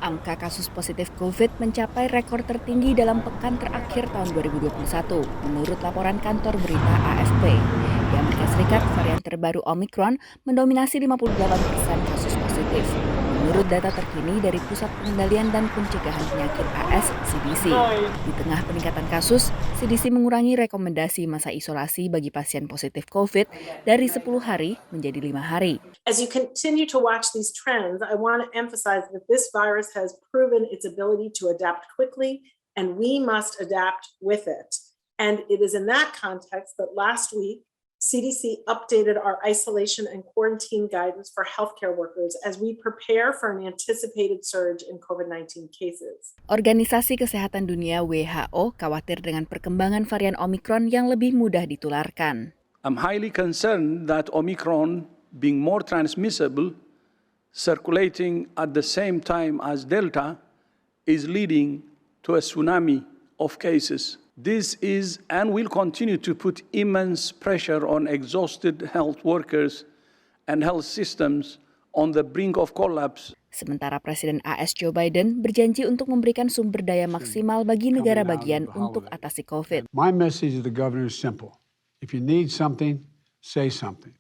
Angka kasus positif COVID mencapai rekor tertinggi dalam pekan terakhir tahun 2021, menurut laporan kantor berita AFP. Di Amerika Serikat, varian terbaru Omicron mendominasi 58% kasus positif. Menurut data terkini dari Pusat Pengendalian dan Pencegahan Penyakit AS (CDC). Di tengah peningkatan kasus, CDC mengurangi rekomendasi masa isolasi bagi pasien positif COVID dari 10 hari menjadi 5 hari. As you continue to watch these trends, I want to emphasize that this virus has proven its ability to adapt quickly, and we must adapt with it. And it is in that context that last week, CDC updated our isolation and quarantine guidance for healthcare workers as we prepare for an anticipated surge in COVID-19 cases. Organisasi Kesehatan Dunia WHO khawatir dengan perkembangan varian Omicron yang lebih mudah ditularkan. I'm highly concerned that Omicron, being more transmissible, circulating at the same time as Delta, is leading to a tsunami of cases. This is and will continue to put immense pressure on exhausted health workers and health systems on the brink of collapse. Sementara Presiden AS Joe Biden berjanji untuk memberikan sumber daya maksimal bagi negara bagian untuk atasi COVID. My message to the governor is simple. If you need something, say something.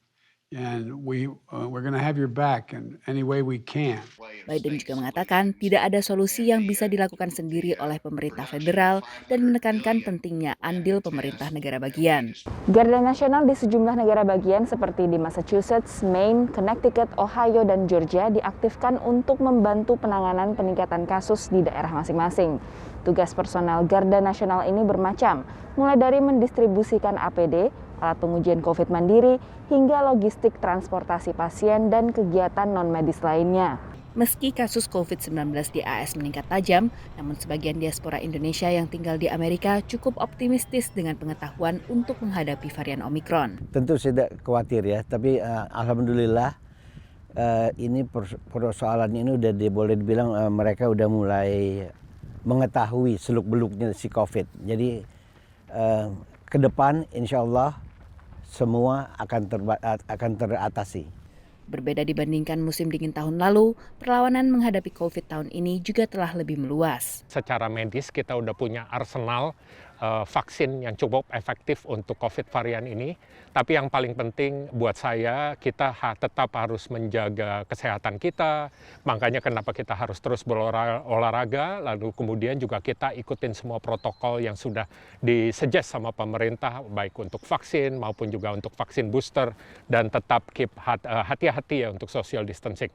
And we're going to have your back in any way we can. Biden juga mengatakan tidak ada solusi yang bisa dilakukan sendiri oleh pemerintah federal dan menekankan pentingnya andil pemerintah negara bagian. Garda nasional di sejumlah negara bagian seperti di Massachusetts, Maine, Connecticut, Ohio, dan Georgia diaktifkan untuk membantu penanganan peningkatan kasus di daerah masing-masing. Tugas personal Garda Nasional ini bermacam, mulai dari mendistribusikan APD, alat pengujian COVID mandiri, hingga logistik transportasi pasien dan kegiatan non-medis lainnya. Meski kasus COVID-19 di AS meningkat tajam, namun sebagian diaspora Indonesia yang tinggal di Amerika cukup optimistis dengan pengetahuan untuk menghadapi varian Omicron. Tentu tidak khawatir ya, tapi alhamdulillah ini persoalan ini udah boleh dibilang mereka udah mulai mengetahui seluk-beluknya si COVID. Jadi ke depan insya Allah semua akan teratasi. Berbeda dibandingkan musim dingin tahun lalu, perlawanan menghadapi COVID tahun ini juga telah lebih meluas. Secara medis kita udah punya arsenal vaksin yang cukup efektif untuk COVID varian ini. Tapi yang paling penting buat saya, kita tetap harus menjaga kesehatan kita. Makanya kenapa kita harus terus berolahraga, lalu kemudian juga kita ikutin semua protokol yang sudah disuggest sama pemerintah, baik untuk vaksin maupun juga untuk vaksin booster, dan tetap keep hati-hati ya untuk social distancing.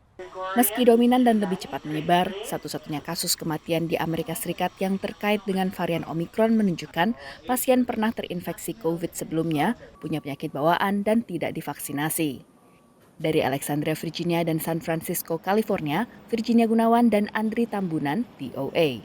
Meski dominan dan lebih cepat menyebar, satu-satunya kasus kematian di Amerika Serikat yang terkait dengan varian Omicron menunjukkan pasien pernah terinfeksi COVID sebelumnya, punya penyakit bawaan dan tidak divaksinasi. Dari Alexandria, Virginia dan San Francisco, California, Virginia Gunawan dan Andri Tambunan, VOA.